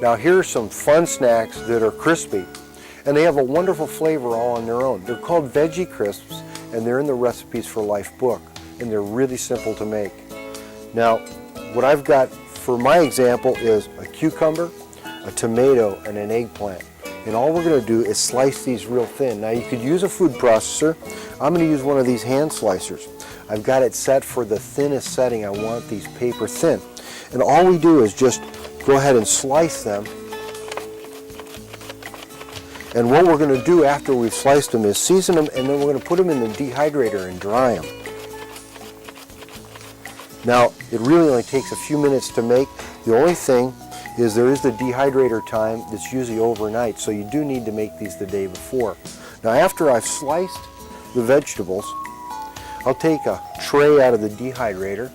Now here are some fun snacks that are crispy, and they have a wonderful flavor all on their own. They're called Veggie Crisps, and they're in the Recipes for Life book, and they're really simple to make. Now, what I've got for my example is a cucumber, a tomato, and an eggplant. And all we're going to do is slice these real thin. Now you could use a food processor. I'm going to use one of these hand slicers. I've got it set for the thinnest setting. I want these paper thin. And all we do is just go ahead and slice them. And what we're going to do after we've sliced them is season them, and then we're going to put them in the dehydrator and dry them. Now, it really only takes a few minutes to make. The only thing is there is the dehydrator time that's usually overnight, so you do need to make these the day before. Now, after I've sliced the vegetables, I'll take a tray out of the dehydrator,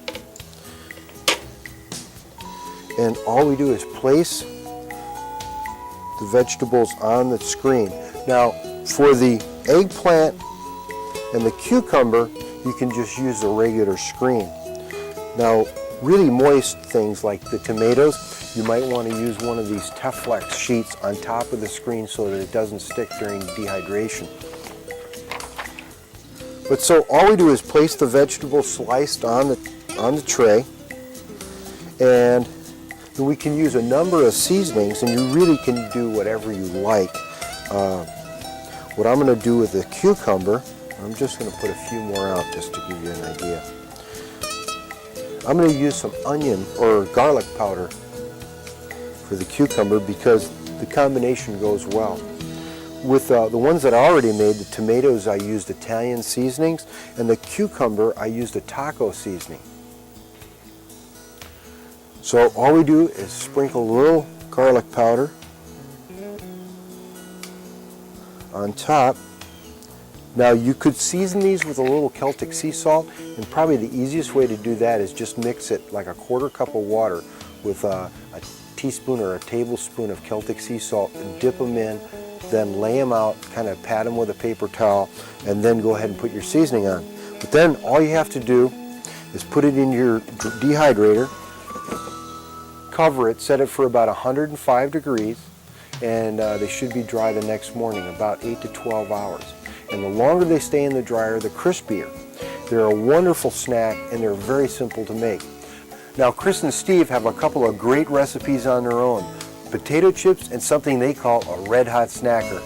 and all we do is place the vegetables on the screen. Now, for the eggplant and the cucumber, you can just use a regular screen. Now, really moist things like the tomatoes, you might want to use one of these Teflex sheets on top of the screen so that it doesn't stick during dehydration. But so all we do is place the vegetables sliced on the tray, and then we can use a number of seasonings, and you really can do whatever you like. What I'm going to do with the cucumber, I'm just going to put a few more out just to give you an idea. I'm going to use some onion or garlic powder for the cucumber because the combination goes well. With the ones that I already made, the tomatoes, I used Italian seasonings, and the cucumber, I used a taco seasoning. So all we do is sprinkle a little garlic powder on top. Now you could season these with a little Celtic sea salt, and probably the easiest way to do that is just mix it like a quarter cup of water with a teaspoon or a tablespoon of Celtic sea salt and dip them in, then lay them out, kind of pat them with a paper towel, and then go ahead and put your seasoning on. But then all you have to do is put it in your dehydrator, cover it, set it for about 105 degrees, and they should be dry the next morning, about 8 to 12 hours. And the longer they stay in the dryer, the crispier. They're a wonderful snack, and they're very simple to make. Now, Chris and Steve have a couple of great recipes on their own: potato chips and something they call a red hot snacker.